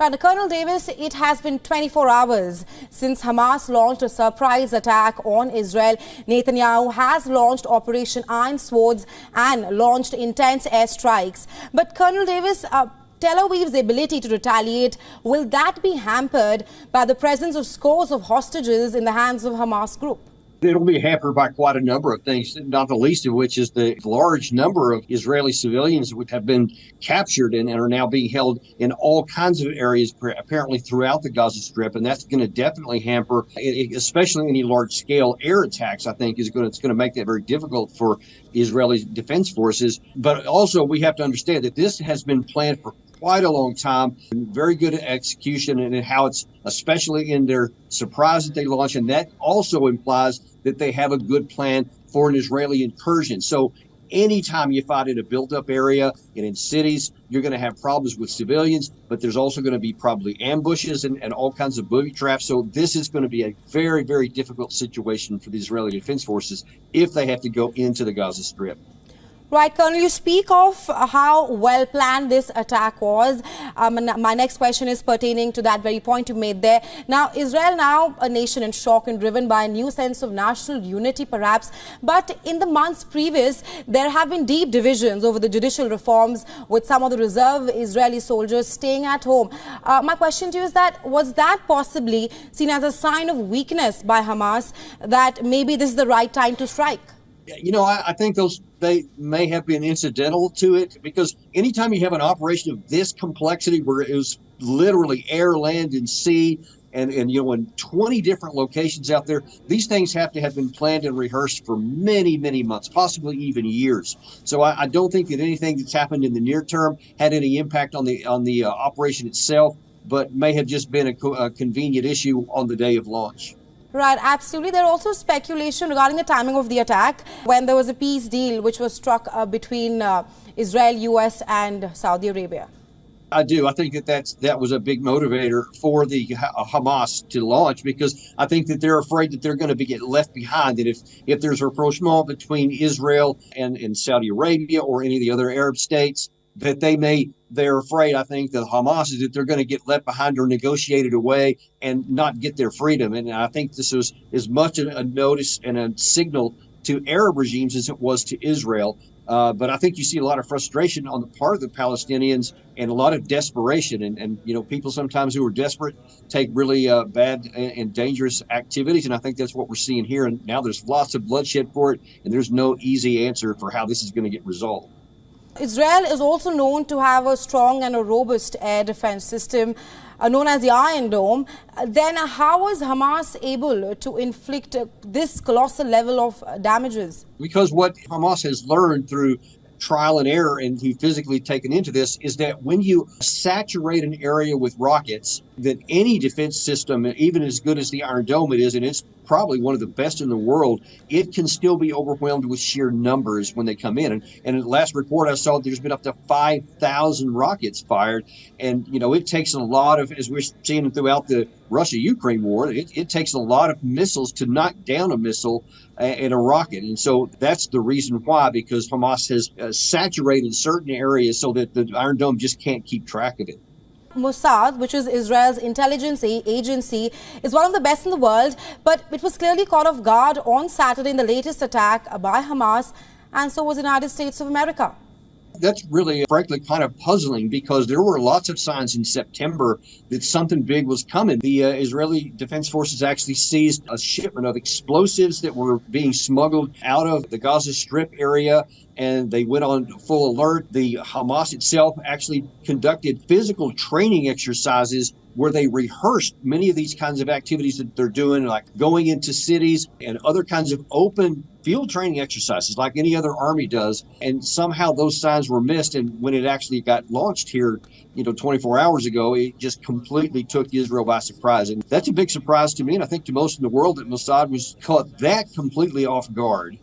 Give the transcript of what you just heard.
Now, Colonel Davis, it has been 24 hours since Hamas launched a surprise attack on Israel. Netanyahu has launched Operation Iron Swords and launched intense airstrikes. But Colonel Davis, Tel Aviv's ability to retaliate, will that be hampered by the presence of scores of hostages in the hands of Hamas group? It'll be hampered by quite a number of things, not the least of which is the large number of Israeli civilians which have been captured and are now being held in all kinds of areas, apparently throughout the Gaza Strip. And that's going to definitely hamper, especially any large-scale air attacks, I think, it's going to make that very difficult for Israeli defense forces. But also we have to understand that this has been planned for quite a long time, very good execution, and how it's especially in their surprise that they launch. And that also implies that they have a good plan for an Israeli incursion. So anytime you fight in a built-up area and in cities, you're going to have problems with civilians, but there's also going to be probably ambushes and all kinds of booby traps. So this is going to be a very, very difficult situation for the Israeli Defense Forces if they have to go into the Gaza Strip. Right, Colonel, you speak of how well planned this attack was. My next question is pertaining to that very point you made there. Now, Israel now a nation in shock and driven by a new sense of national unity, perhaps. But in the months previous, there have been deep divisions over the judicial reforms, with some of the reserve Israeli soldiers staying at home. My question to you is that, was that possibly seen as a sign of weakness by Hamas, that maybe this is the right time to strike? You know, I think they may have been incidental to it, because anytime you have an operation of this complexity, where it was literally air, land, and sea, and you know, in 20 different locations out there, these things have to have been planned and rehearsed for many, many months, possibly even years. So I don't think that anything that's happened in the near term had any impact on the operation itself, but may have just been a convenient issue on the day of launch. Right, absolutely. There's also speculation regarding the timing of the attack, when there was a peace deal which was struck between Israel, US and Saudi Arabia. I do. I think that was a big motivator for the Hamas to launch, because I think that they're afraid that they're going to get left behind, that if there's a rapprochement between Israel and Saudi Arabia or any of the other Arab states, that they're afraid, I think, that Hamas is that they're going to get left behind or negotiated away and not get their freedom. And I think this was as much a notice and a signal to Arab regimes as it was to Israel. But I think you see a lot of frustration on the part of the Palestinians and a lot of desperation. And you know, people sometimes who are desperate take really bad and dangerous activities. And I think that's what we're seeing here. And now there's lots of bloodshed for it, and there's no easy answer for how this is going to get resolved. Israel is also known to have a strong and a robust air defense system known as the Iron Dome. Then how was Hamas able to inflict this colossal level of damages? Because what Hamas has learned through trial and error and who physically taken into this is that when you saturate an area with rockets, that any defense system, even as good as the Iron Dome it is, and it's probably one of the best in the world, it can still be overwhelmed with sheer numbers when they come in. And in the last report I saw, there's been up to 5,000 rockets fired. And, you know, it takes a lot of, as we're seeing throughout the Russia-Ukraine war, it takes a lot of missiles to knock down a missile and a rocket. And so that's the reason why, because Hamas has saturated certain areas so that the Iron Dome just can't keep track of it. Mossad, which is Israel's intelligence agency, is one of the best in the world, but it was clearly caught off guard on Saturday in the latest attack by Hamas, and so was the United States of America. That's really, frankly, kind of puzzling, because there were lots of signs in September that something big was coming. The Israeli Defense Forces actually seized a shipment of explosives that were being smuggled out of the Gaza Strip area, and they went on full alert. The Hamas itself actually conducted physical training exercises where they rehearsed many of these kinds of activities that they're doing, like going into cities and other kinds of open field training exercises like any other army does. And somehow those signs were missed. And when it actually got launched here, 24 hours ago, it just completely took Israel by surprise. And that's a big surprise to me, and I think to most in the world, that Mossad was caught that completely off guard.